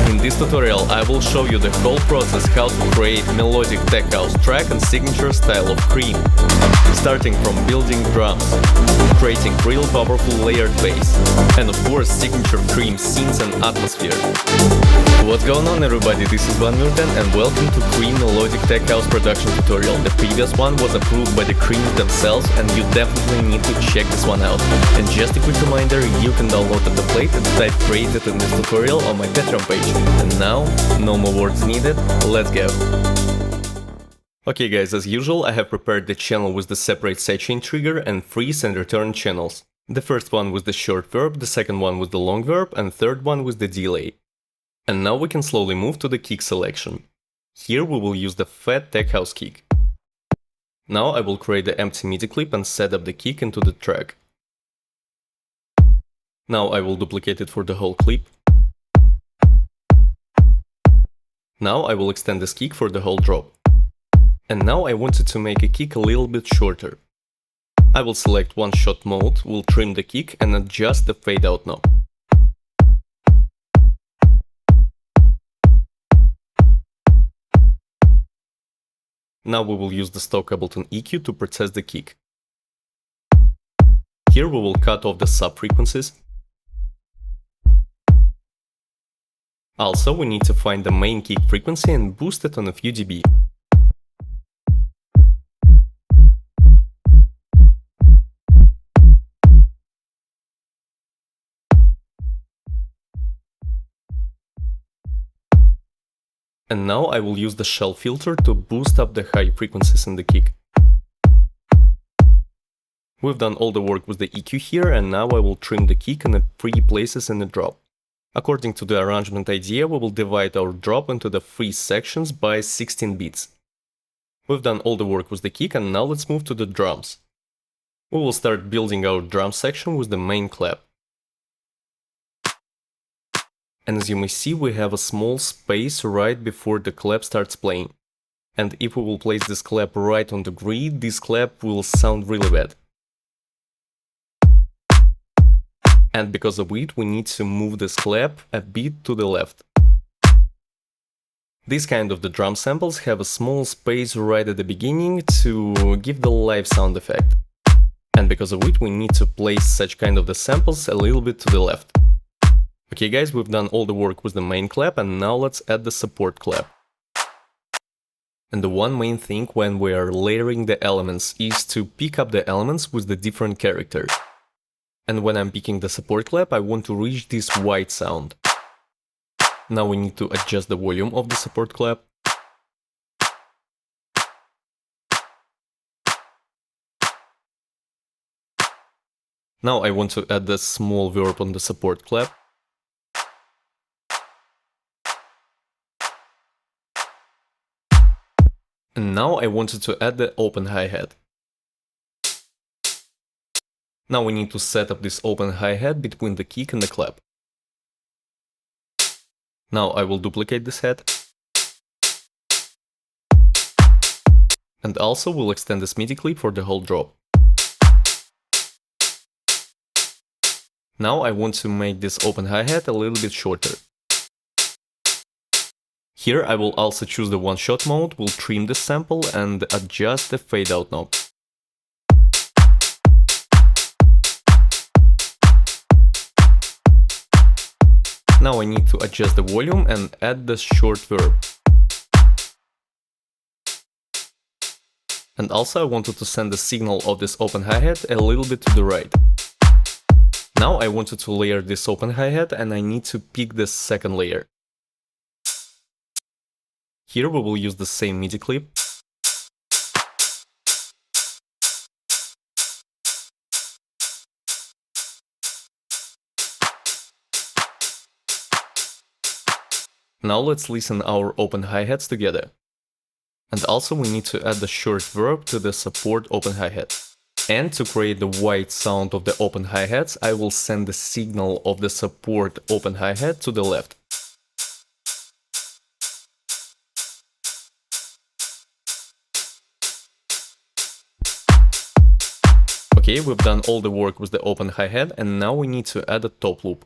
In this tutorial I will show you the whole process how to create melodic tech house track and signature style of KREAM. Starting from building drums, creating real powerful layered bass, and of course signature KREAM synths and atmosphere. What's going on everybody, this is Múrten and welcome to KREAM Melodic tech house production tutorial. The previous one was approved by the KREAM themselves and you definitely need to check this one out. And just a quick reminder, you can download the template that I've created in this tutorial on my Patreon page. And now, no more words needed, let's go! Okay guys, as usual I have prepared the channel with the separate sidechain trigger and freeze and return channels. The first one with the short verb, the second one with the long verb, and third one with the delay. And now we can slowly move to the kick selection. Here we will use the fat tech house kick. Now I will create the empty MIDI clip and set up the kick into the track. Now I will duplicate it for the whole clip. Now I will extend this kick for the whole drop. And now I wanted to make a kick a little bit shorter. I will select one shot mode, will trim the kick and adjust the fade out knob. Now we will use the stock Ableton EQ to process the kick. Here we will cut off the sub-frequencies. Also, we need to find the main kick frequency and boost it on a few dB. And now I will use the shell filter to boost up the high frequencies in the kick. We've done all the work with the EQ here, and now I will trim the kick in the 3 places in the drop. According to the arrangement idea, we will divide our drop into the 3 sections by 16 beats. We've done all the work with the kick, and now let's move to the drums. We will start building our drum section with the main clap. And as you may see, we have a small space right before the clap starts playing. And if we will place this clap right on the grid, this clap will sound really bad. And because of it, we need to move this clap a bit to the left. This kind of the drum samples have a small space right at the beginning to give the live sound effect. And because of it, we need to place such kind of the samples a little bit to the left. Okay guys, we've done all the work with the main clap and now let's add the support clap. And the one main thing when we are layering the elements is to pick up the elements with the different characters. And when I'm picking the support clap, I want to reach this white sound. Now we need to adjust the volume of the support clap. Now I want to add the small verb on the support clap. And now I wanted to add the open hi-hat. Now we need to set up this open hi-hat between the kick and the clap. Now I will duplicate this head. And also we'll extend this MIDI clip for the whole drop. Now I want to make this open hi-hat a little bit shorter. Here I will also choose the one-shot mode, will trim the sample and adjust the fade-out knob. Now I need to adjust the volume and add the short verb. And also I wanted to send the signal of this open hi-hat a little bit to the right. Now I wanted to layer this open hi-hat and I need to pick this second layer. Here we will use the same MIDI clip. Now let's listen our open hi-hats together. And also we need to add the short verb to the support open hi-hat. And to create the white sound of the open hi-hats, I will send the signal of the support open hi-hat to the left. Okay, we've done all the work with the open hi-hat and now we need to add a top loop.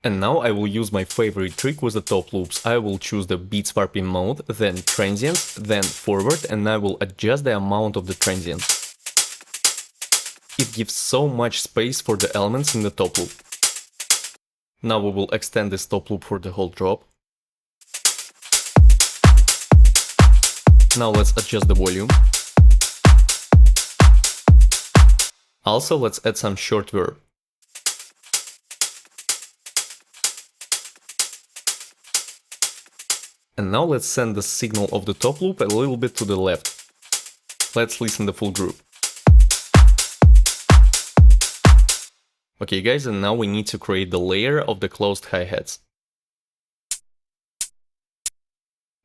And now I will use my favorite trick with the top loops. I will choose the beat swarping mode, then transients, then forward, and I will adjust the amount of the transients. It gives so much space for the elements in the top loop. Now we will extend this top loop for the whole drop. Now let's adjust the volume. Also, let's add some short verb. And now let's send the signal of the top loop a little bit to the left. Let's listen the full group. Okay guys, and now we need to create the layer of the closed hi-hats.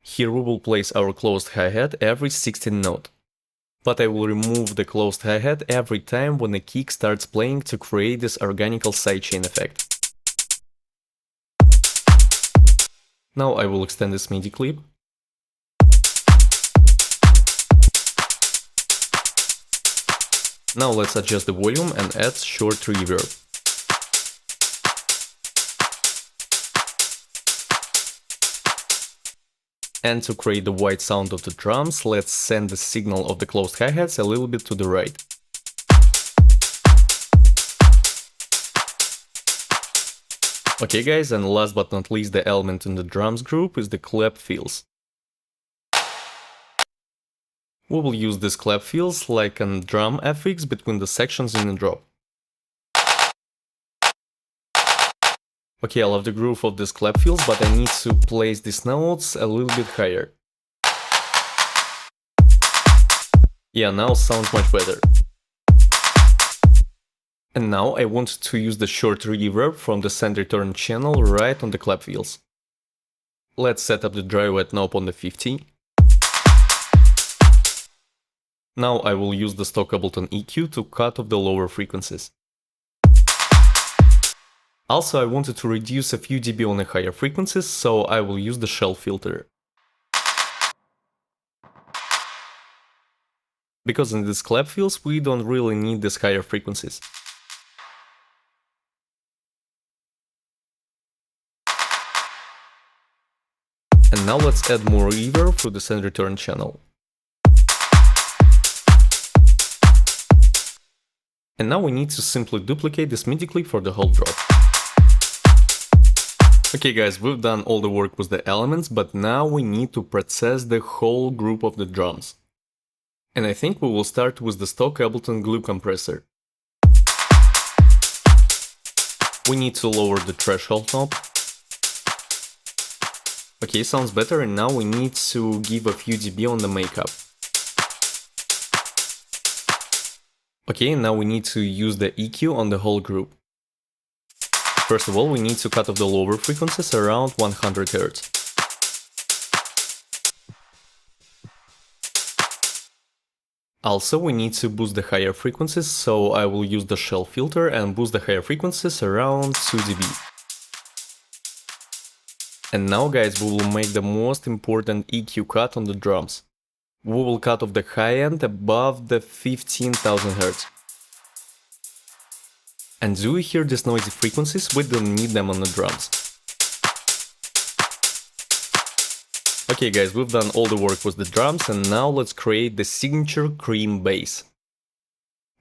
Here we will place our closed hi-hat every 16th note. But I will remove the closed hi-hat every time when the kick starts playing to create this organical sidechain effect. Now I will extend this MIDI clip. Now let's adjust the volume and add short reverb. And to create the white sound of the drums, let's send the signal of the closed hi-hats a little bit to the right. Okay guys, and last but not least, the element in the drums group is the clap fills. We will use these clap fills like a drum affix between the sections in the drop. Okay, I love the groove of these clap fills, but I need to place these notes a little bit higher. Yeah, now sounds much better. And now I want to use the short reverb from the send return channel right on the clap fills. Let's set up the dry wet knob on the 50. Now I will use the stock Ableton EQ to cut off the lower frequencies. Also, I wanted to reduce a few dB on the higher frequencies, so I will use the shell filter. Because in these clap fills we don't really need these higher frequencies. And now let's add more reverb through the send return channel. And now we need to simply duplicate this MIDI clip for the whole drop. Okay guys, we've done all the work with the elements, but now we need to process the whole group of the drums. And I think we will start with the stock Ableton glue compressor. We need to lower the threshold knob. Okay, sounds better, and now we need to give a few dB on the makeup. Okay, now we need to use the EQ on the whole group. First of all, we need to cut off the lower frequencies around 100 Hz. Also, we need to boost the higher frequencies, so I will use the shell filter and boost the higher frequencies around 2 dB. And now guys, we will make the most important EQ cut on the drums. We will cut off the high end above the 15,000 Hz. And do you hear these noisy frequencies? We don't need them on the drums. Okay guys, we've done all the work with the drums, and now let's create the signature KREAM bass.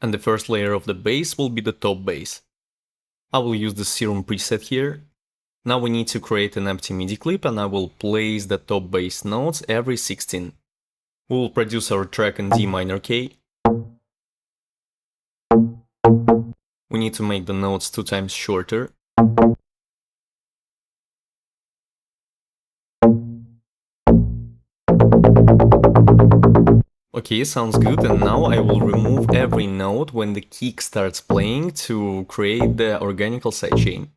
And the first layer of the bass will be the top bass. I will use the Serum preset here. Now we need to create an empty MIDI clip, and I will place the top bass notes every 16. We will produce our track in D minor key. We need to make the notes 2 times shorter. Okay, sounds good, and now I will remove every note when the kick starts playing to create the organical sidechain.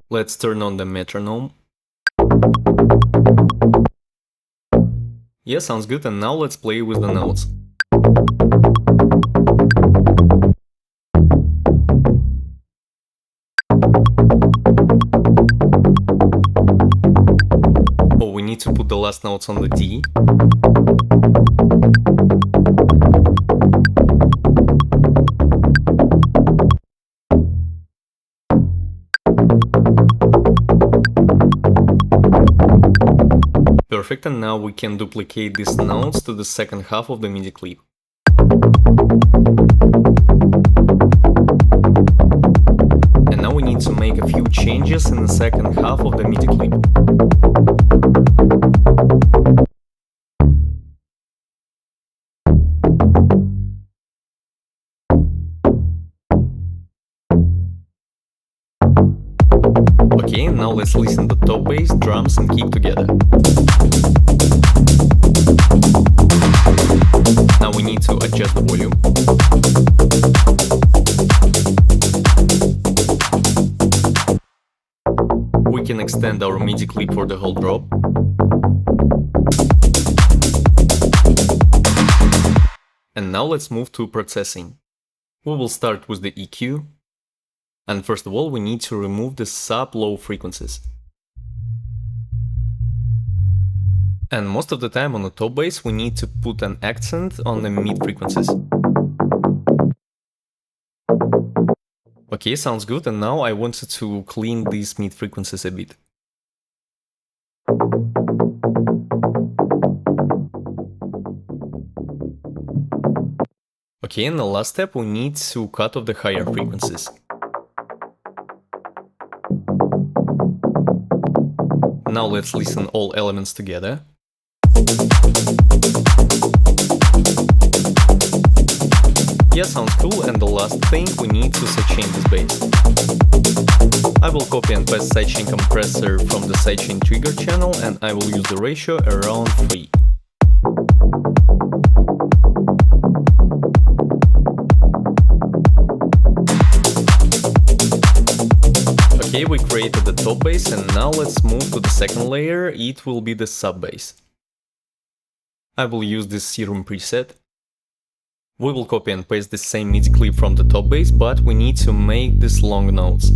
Let's turn on the metronome. Yeah, sounds good, and now let's play with the notes. Oh, we need to put the last notes on the D. Perfect, and now we can duplicate these notes to the second half of the MIDI clip. And now we need to make a few changes in the second half of the MIDI clip. Okay, now let's listen to top bass, drums and kick together. Now we need to adjust the volume. We can extend our MIDI clip for the whole drop. And now let's move to processing. We will start with the EQ. And first of all, we need to remove the sub-low frequencies. And most of the time on the top bass, we need to put an accent on the mid frequencies. Okay, sounds good, and now I wanted to clean these mid frequencies a bit. Okay, in the last step, we need to cut off the higher frequencies. Now let's listen all elements together. Yeah, sounds cool, and the last thing, we need to sidechain this bass. I will copy and paste sidechain compressor from the sidechain trigger channel, and I will use the ratio around 3. Okay, we created the top bass, and now let's move to the second layer. It will be the sub bass. I will use this serum preset. We will copy and paste the same MIDI clip from the top bass, but we need to make these long notes.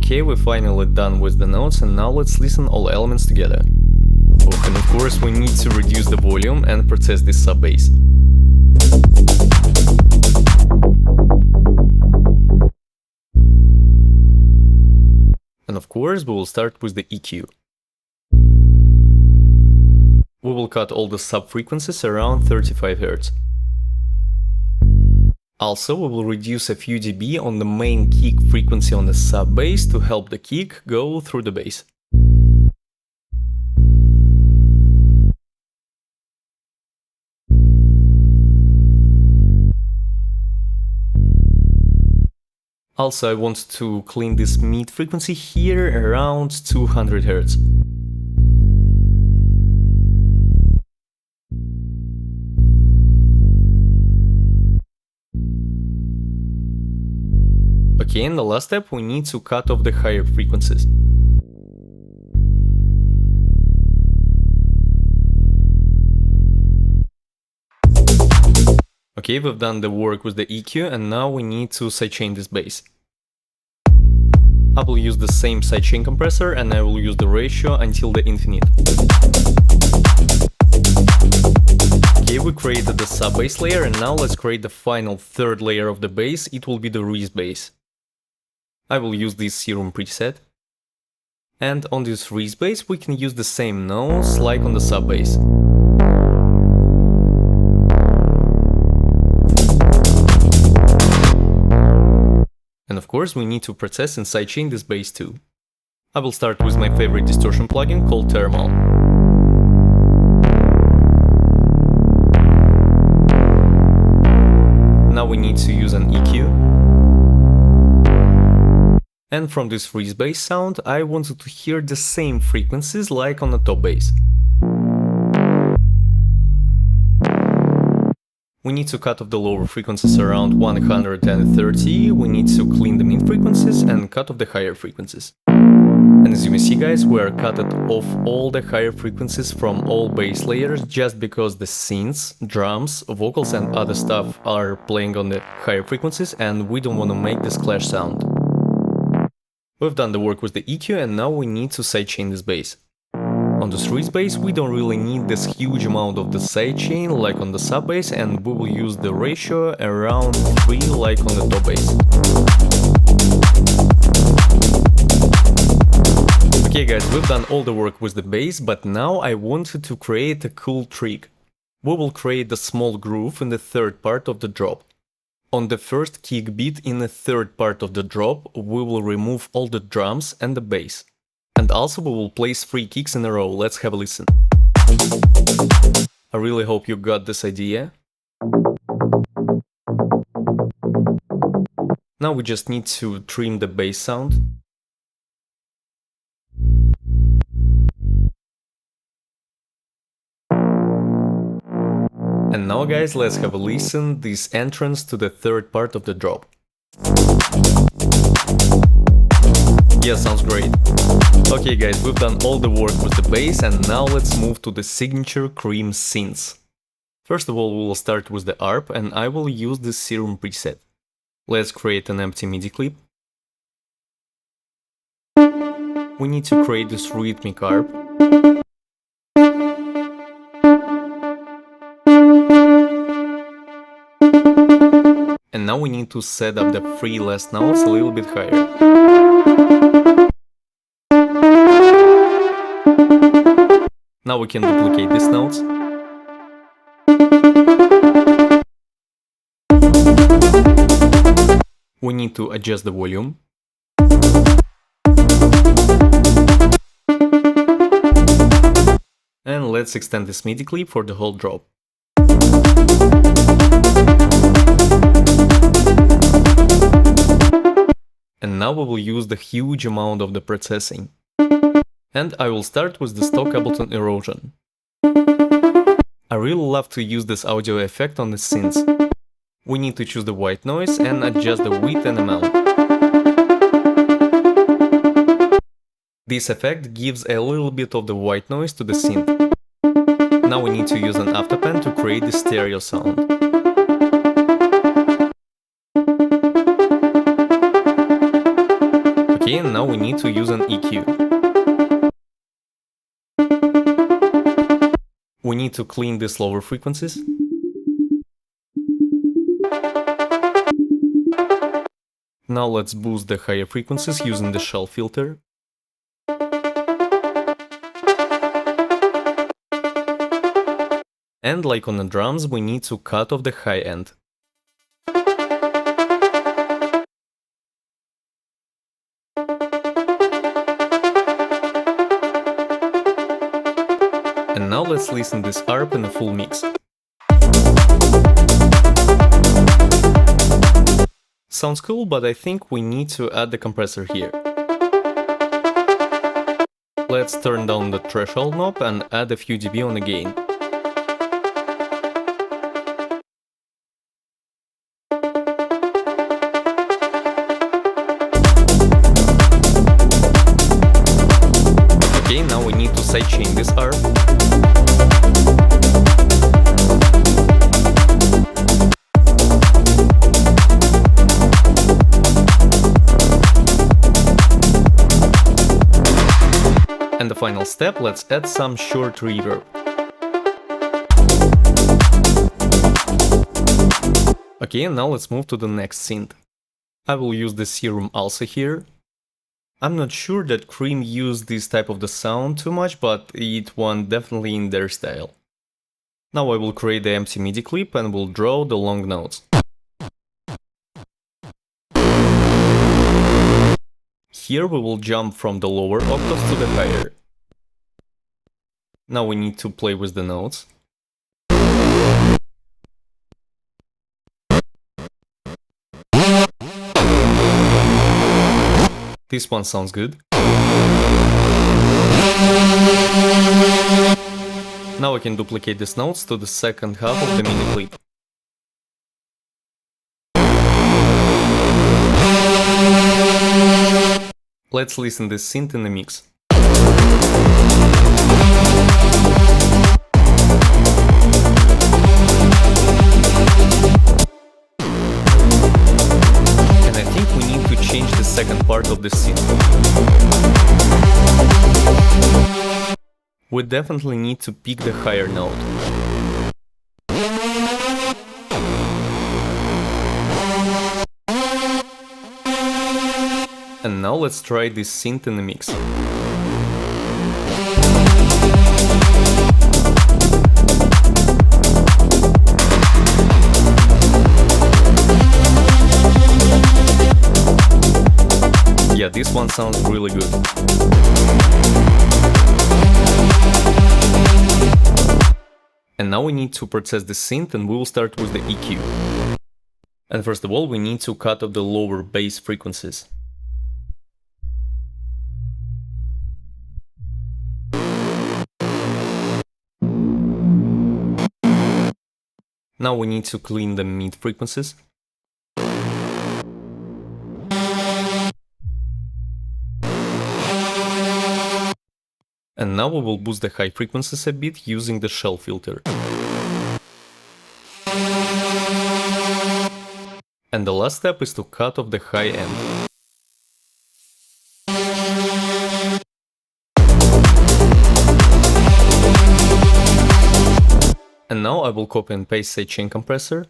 Okay, we're finally done with the notes, and now let's listen all elements together. Oh, and of course we need to reduce the volume and process this sub bass. And of course we will start with the EQ. We will cut all the sub frequencies around 35 Hz. Also, we will reduce a few dB on the main kick frequency on the sub bass to help the kick go through the bass. Also, I want to clean this mid frequency here around 200 Hz. Okay, in the last step, we need to cut off the higher frequencies. Okay, we've done the work with the EQ, and now we need to sidechain this bass. I will use the same sidechain compressor, and I will use the ratio until the infinite. Okay, we created the sub bass layer, and now let's create the final third layer of the bass. It will be the Reese bass. I will use this serum preset. And on this Reese bass we can use the same notes like on the sub bass. And of course we need to process and sidechain this bass too. I will start with my favorite distortion plugin called Thermal. Now we need to use an EQ. And from this Reese bass sound, I wanted to hear the same frequencies like on the top bass. We need to cut off the lower frequencies around 130, we need to clean the mid frequencies and cut off the higher frequencies. And as you may see guys, we are cut off all the higher frequencies from all bass layers just because the synths, drums, vocals and other stuff are playing on the higher frequencies and we don't want to make this clash sound. We've done the work with the EQ and now we need to sidechain this bass. On the 3's bass we don't really need this huge amount of the sidechain like on the sub bass, and we will use the ratio around 3 like on the top bass. Okay guys, we've done all the work with the bass, but now I wanted to create a cool trick. We will create a small groove in the third part of the drop. On the first kick beat in the third part of the drop, we will remove all the drums and the bass. And also we will place 3 kicks in a row. Let's have a listen. I really hope you got this idea. Now we just need to trim the bass sound. And now guys, let's have a listen, this entrance to the third part of the drop. Yeah, sounds great. Okay guys, we've done all the work with the bass and now let's move to the signature KREAM synths. First of all, we will start with the ARP and I will use the Serum preset. Let's create an empty MIDI clip. We need to create this rhythmic ARP. And now we need to set up the 3 last notes a little bit higher. Now we can duplicate these notes. We need to adjust the volume. And let's extend this MIDI clip for the whole drop. And now we will use the huge amount of the processing. And I will start with the stock Ableton erosion. I really love to use this audio effect on the synths. We need to choose the white noise and adjust the width and amount. This effect gives a little bit of the white noise to the synth. Now we need to use an afterpan to create the stereo sound. Okay, and now we need to use an EQ. We need to clean these lower frequencies. Now let's boost the higher frequencies using the shell filter. And like on the drums, we need to cut off the high end. And now let's listen this ARP in a full mix. Sounds cool, but I think we need to add the compressor here. Let's turn down the threshold knob and add a few dB on the gain. Okay, now we need to sidechain this ARP. And the final step, let's add some short reverb. Okay, and now let's move to the next synth. I will use the Serum also here. I'm not sure that KREAM used this type of the sound too much, but it won definitely in their style. Now I will create the empty MIDI clip and will draw the long notes. Here we will jump from the lower octaves to the higher. Now we need to play with the notes. This one sounds good. Now I can duplicate these notes to the second half of the MIDI clip. Let's listen this synth in the mix. And I think we need to change the second part of the synth. We definitely need to pick the higher note. And now let's try this synth in the mix. Yeah, this one sounds really good. And now we need to process the synth, and we will start with the EQ. And first of all, we need to cut off the lower bass frequencies. Now we need to clean the mid frequencies. And now we will boost the high frequencies a bit using the shell filter. And the last step is to cut off the high end. And now I will copy and paste a chain compressor.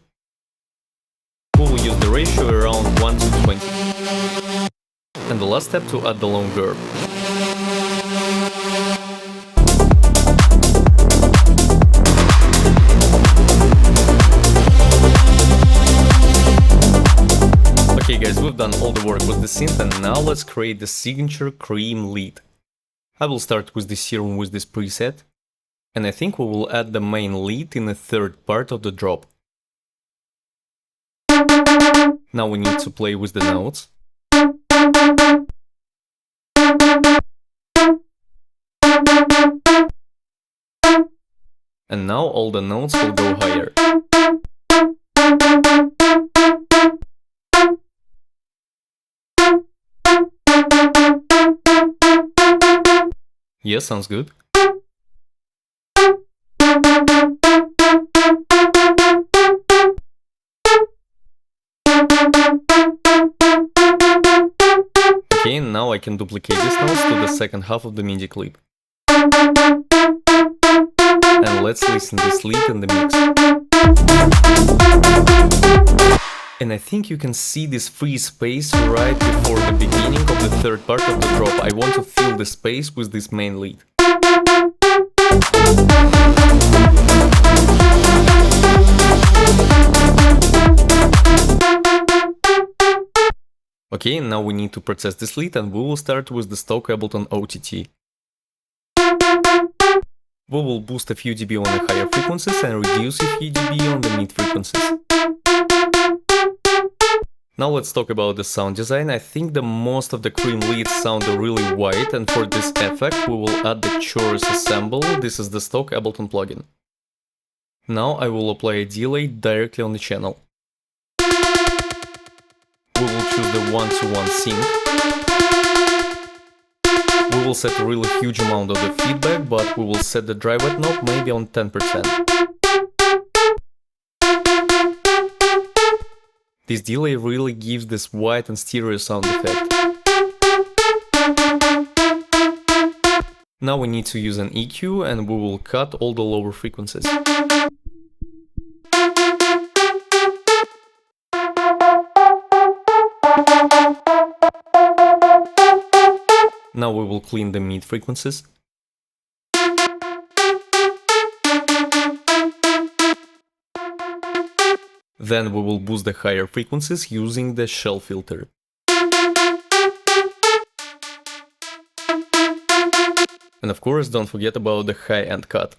We will use the ratio around 1 to 20. And the last step to add the long verb. Okay guys, we've done all the work with the synth, and now let's create the signature KREAM lead. I will start with the serum with this preset, and I think we will add the main lead in the third part of the drop. Now we need to play with the notes. And now all the notes will go higher. Yeah, sounds good. Okay, now I can duplicate these notes to the second half of the MIDI clip. And let's listen this lead in the mix. And I think you can see this free space right before the beginning of the third part of the drop. I want to fill the space with this main lead. Okay, now we need to process this lead, and we will start with the stock Ableton OTT. We will boost a few dB on the higher frequencies and reduce a few dB on the mid frequencies. Now let's talk about the sound design. I think the most of the KREAM leads sound really white, and for this effect we will add the chorus assemble. This is the stock Ableton plugin. Now I will apply a delay directly on the channel. We will choose the 1-to-1 sync. We will set a really huge amount of the feedback, but we will set the dry wet knob maybe on 10%. This delay really gives this white and stereo sound effect. Now we need to use an EQ, and we will cut all the lower frequencies. Now we will clean the mid frequencies. Then we will boost the higher frequencies using the shell filter. And of course, don't forget about the high-end cut.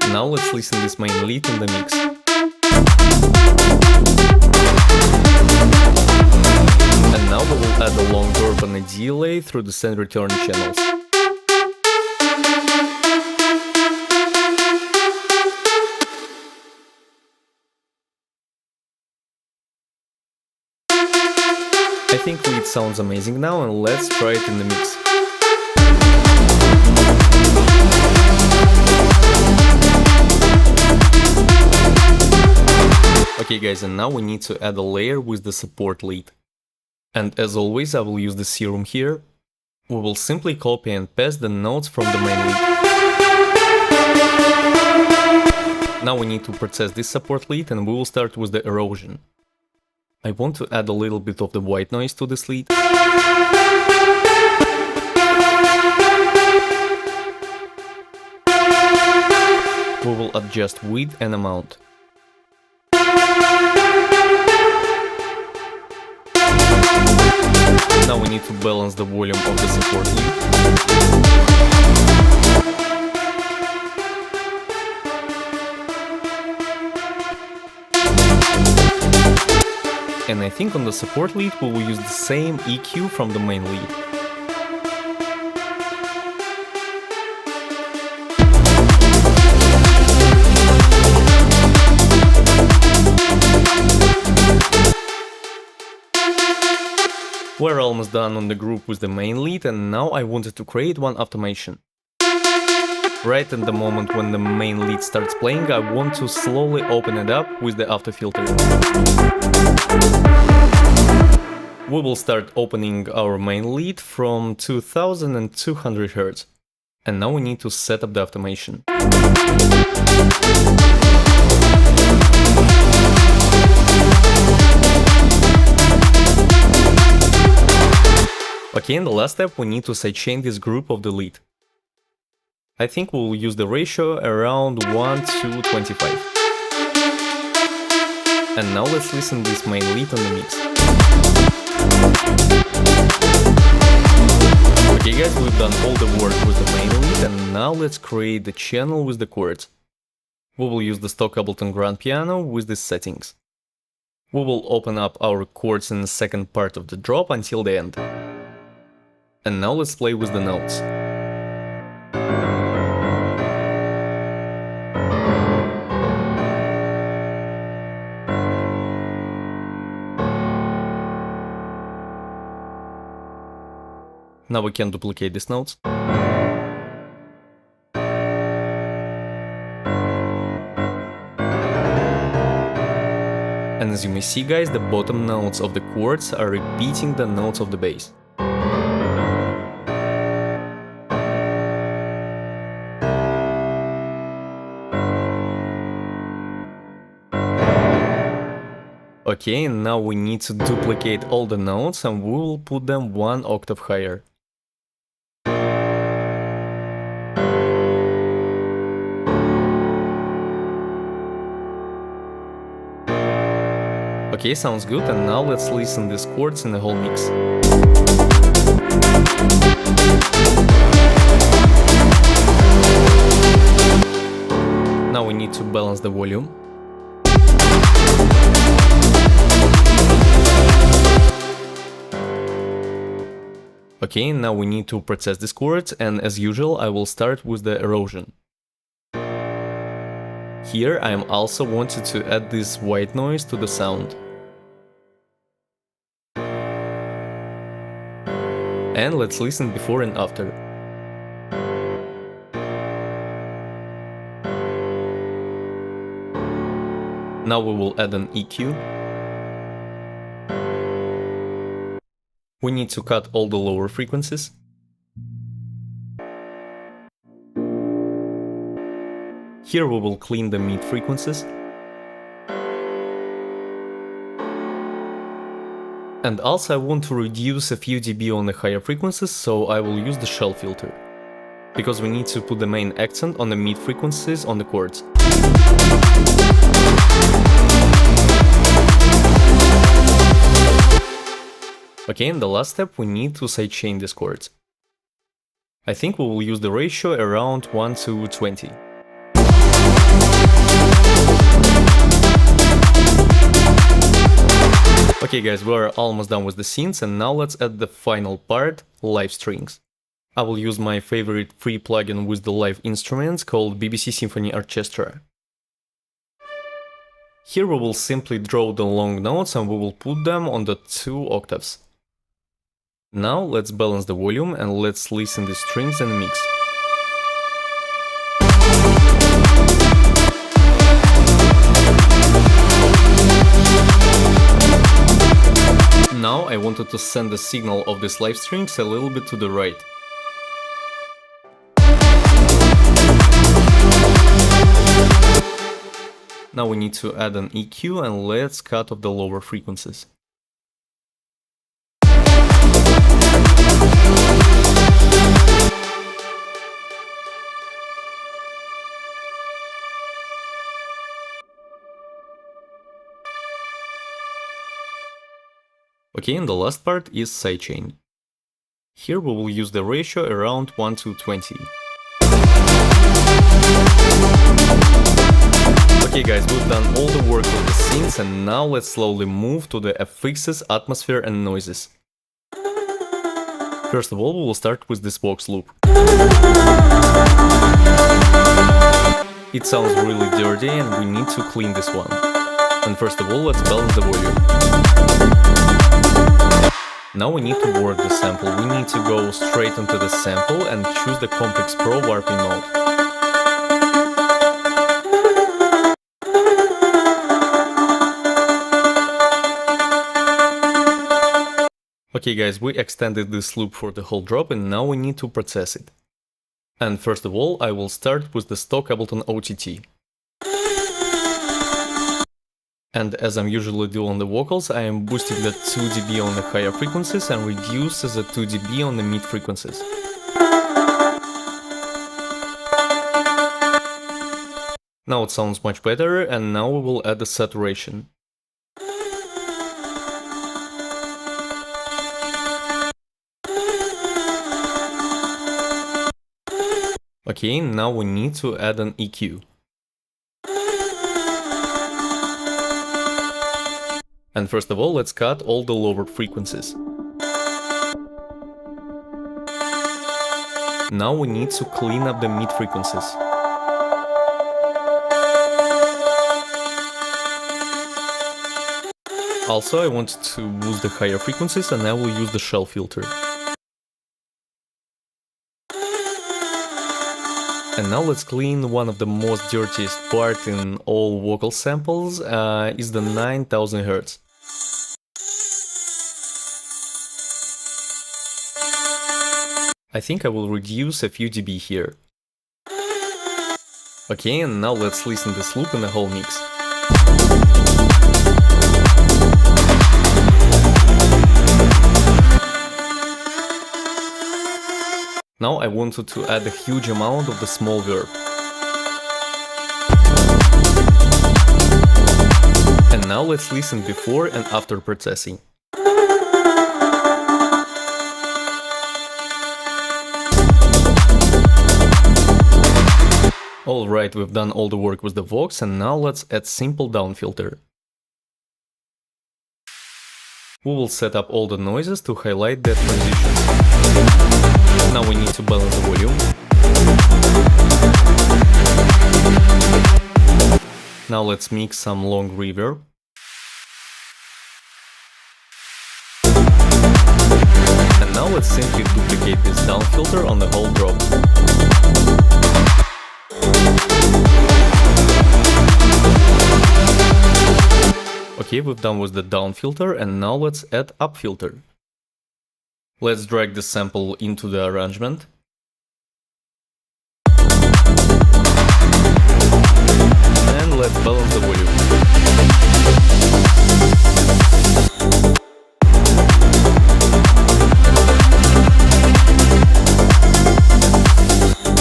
Now let's listen to this main lead in the mix. And now we will add a long verb and a delay through the send return channels. I think it sounds amazing now, and let's try it in the mix. Okay guys, and now we need to add a layer with the support lead. And as always, I will use the serum here. We will simply copy and paste the notes from the main lead. Now we need to process this support lead, and we will start with the erosion. I want to add a little bit of the white noise to this lead. We will adjust width and amount. Now we need to balance the volume of the support lead. And I think on the support lead we will use the same EQ from the main lead. We're almost done on the group with the main lead, and now I wanted to create one automation. Right at the moment when the main lead starts playing, I want to slowly open it up with the auto filter. We will start opening our main lead from 2200 Hz. And now we need to set up the automation. Okay, in the last step we need to sidechain this group of the lead. I think we'll use the ratio around 1:25. And now let's listen to this main lead on the mix. Okay guys, we've done all the work with the main lead, and now let's create the channel with the chords. We will use the stock Ableton grand piano with these settings. We will open up our chords in the second part of the drop until the end. And now let's play with the notes. Now we can duplicate these notes. And as you may see guys, the bottom notes of the chords are repeating the notes of the bass. Okay, and now we need to duplicate all the notes and we will put them one octave higher. Okay, sounds good, and now let's listen these chords in the whole mix. Now we need to balance the volume. Okay, now we need to process these chords, and as usual I will start with the erosion. Here I am also wanted to add this white noise to the sound. And let's listen before and after. Now we will add an EQ. We need to cut all the lower frequencies. Here we will clean the mid frequencies. And also I want to reduce a few dB on the higher frequencies, so I will use the shell filter. Because we need to put the main accent on the mid frequencies on the chords. Okay, in the last step we need to sidechain these chords. I think we will use the ratio around 1:20. Okay guys, we are almost done with the synths, and now let's add the final part, live strings. I will use my favorite free plugin with the live instruments called BBC Symphony Orchestra. Here we will simply draw the long notes and we will put them on the 2 octaves. Now let's balance the volume and let's listen the strings and mix. Now I wanted to send the signal of these live strings a little bit to the right. Now we need to add an EQ and let's cut off the lower frequencies. Okay, and the last part is sidechain. Here we will use the ratio around 1:20. Okay guys, we've done all the work with the synths and now let's slowly move to the effects, atmosphere and noises. First of all, we will start with this vox loop. It sounds really dirty and we need to clean this one. And first of all, let's balance the volume. Now we need to work the sample. We need to go straight into the sample and choose the Complex Pro warping mode. Okay guys, we extended this loop for the whole drop and now we need to process it. And first of all, I will start with the stock Ableton OTT. And as I'm usually do on the vocals, I am boosting the 2 dB on the higher frequencies and reduce the 2 dB on the mid frequencies. Now it sounds much better and now we will add the saturation. Okay, now we need to add an EQ. And first of all, let's cut all the lower frequencies. Now we need to clean up the mid frequencies. Also, I want to boost the higher frequencies and I will use the shell filter. And now let's clean one of the most dirtiest part in all vocal samples, is the 9000 Hz. I think I will reduce a few dB here. Okay, and now let's listen this loop in the whole mix. Now I wanted to add a huge amount of the small verb. And now let's listen before and after processing. Alright, we've done all the work with the Vox and now let's add simple down filter. We will set up all the noises to highlight that transition. Now we need to balance the volume. Now let's mix some long reverb. And now let's simply duplicate this down filter on the whole drop. Okay, we've done with the down filter and now let's add up filter. Let's drag the sample into the arrangement. And let's balance the volume.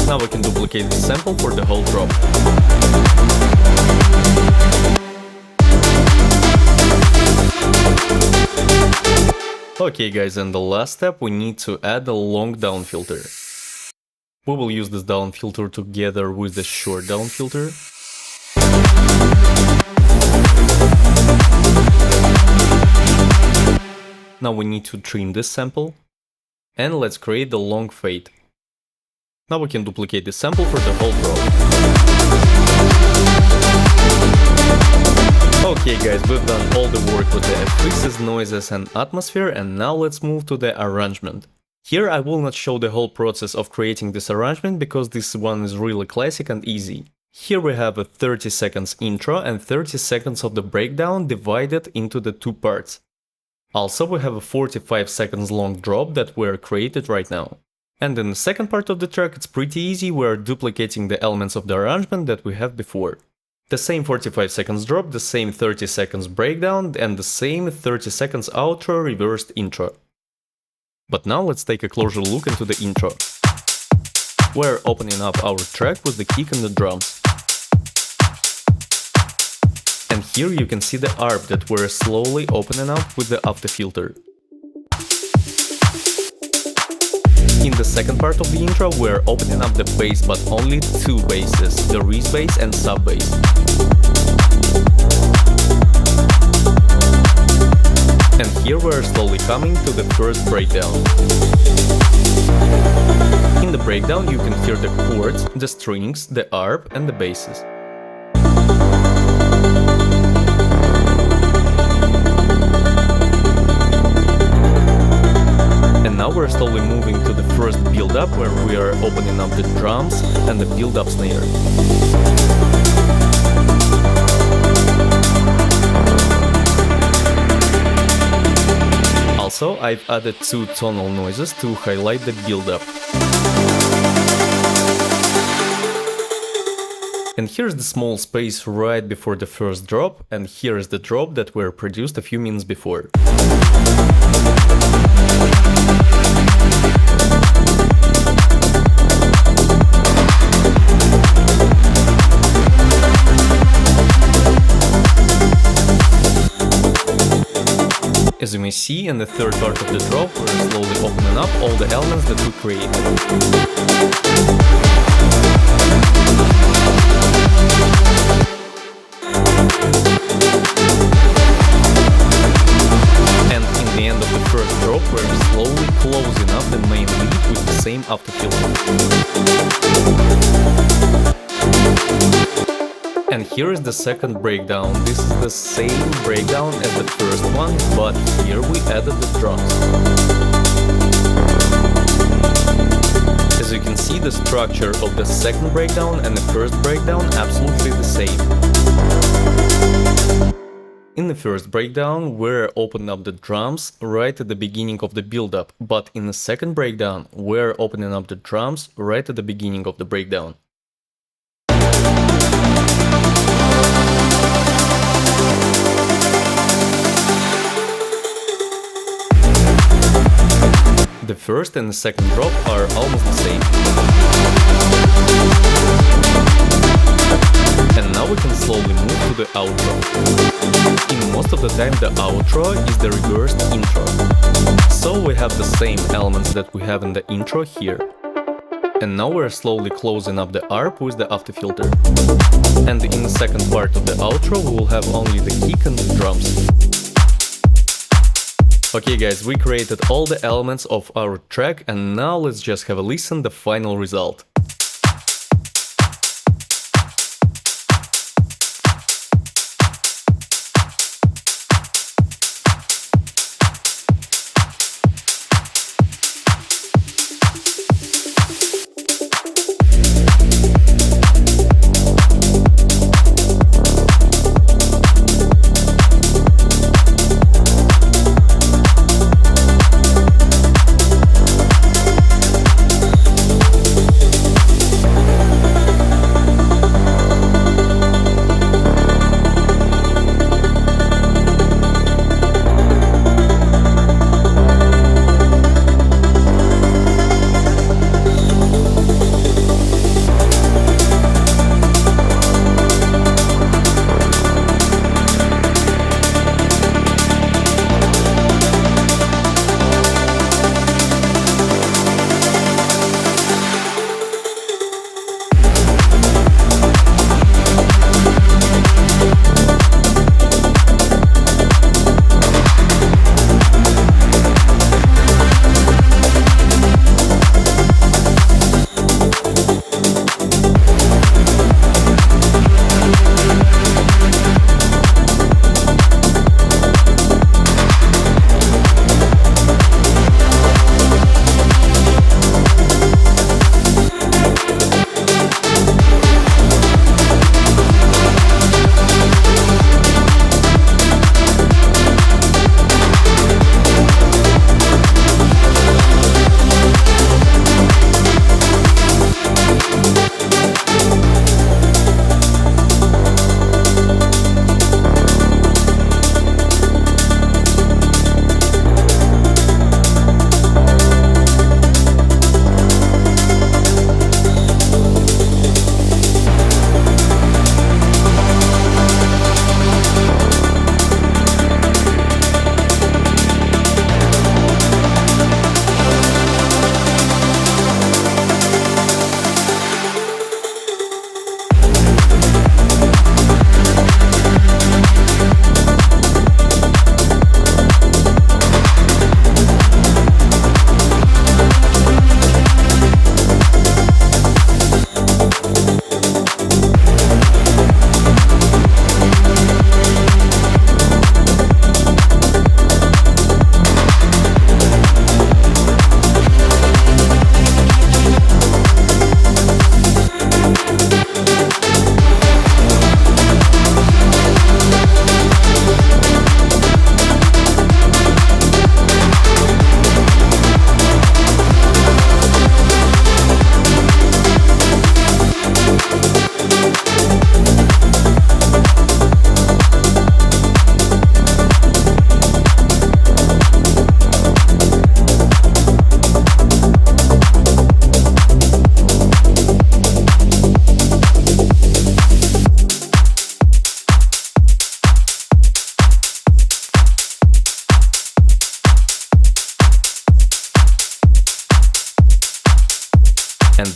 Now we can duplicate the sample for the whole drop. Okay guys, and the last step, we need to add a long down filter. We will use this down filter together with the short down filter. Now we need to trim this sample. And let's create the long fade. Now we can duplicate the sample for the whole drop. Okay guys, we've done all the work with the effects, noises and atmosphere, and now let's move to the arrangement. Here I will not show the whole process of creating this arrangement because this one is really classic and easy. Here we have a 30 seconds intro and 30 seconds of the breakdown divided into the two parts. Also we have a 45 seconds long drop that were created right now. And in the second part of the track it's pretty easy, we are duplicating the elements of the arrangement that we have before. The same 45 seconds drop, the same 30 seconds breakdown and the same 30 seconds outro reversed intro. But now let's take a closer look into the intro. We're opening up our track with the kick and the drums. And here you can see the ARP that we're slowly opening up with the after filter. In the second part of the intro we're opening up the bass, but only two basses, the res bass and sub bass. And here we're slowly coming to the first breakdown. In the breakdown you can hear the chords, the strings, the ARP and the basses. And now we're slowly moving to the first build-up where we are opening up the drums and the build-up snare. Also, I've added two tonal noises to highlight the build-up. And here's the small space right before the first drop, and here is the drop that were produced a few minutes before. As you may see, in the third part of the drop, we're slowly opening up all the elements that we created. And in the end of the first drop, we're slowly closing up the main lead with the same after filter. And here is the second breakdown. This is the same breakdown as the first one, but here we added the drums. As you can see, the structure of the second breakdown and the first breakdown absolutely the same. In the first breakdown, we're opening up the drums right at the beginning of the build-up, but in the second breakdown, we're opening up the drums right at the beginning of the breakdown. The first and the second drop are almost the same. And now we can slowly move to the outro. In most of the time the outro is the reversed intro. So we have the same elements that we have in the intro here. And now we're slowly closing up the ARP with the after filter. And in the second part of the outro we will have only the kick and the drums. Okay guys, we created all the elements of our track and now let's just have a listen the final result.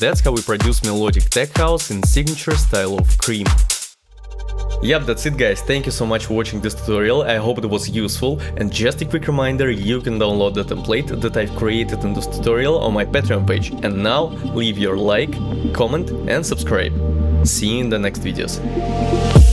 that's how we produce melodic tech house in signature style of KREAM. Yep, that's it guys, thank you so much for watching this tutorial, I hope it was useful, and just a quick reminder, you can download the template that I've created in this tutorial on my Patreon page. And now, leave your like, comment and subscribe. See you in the next videos.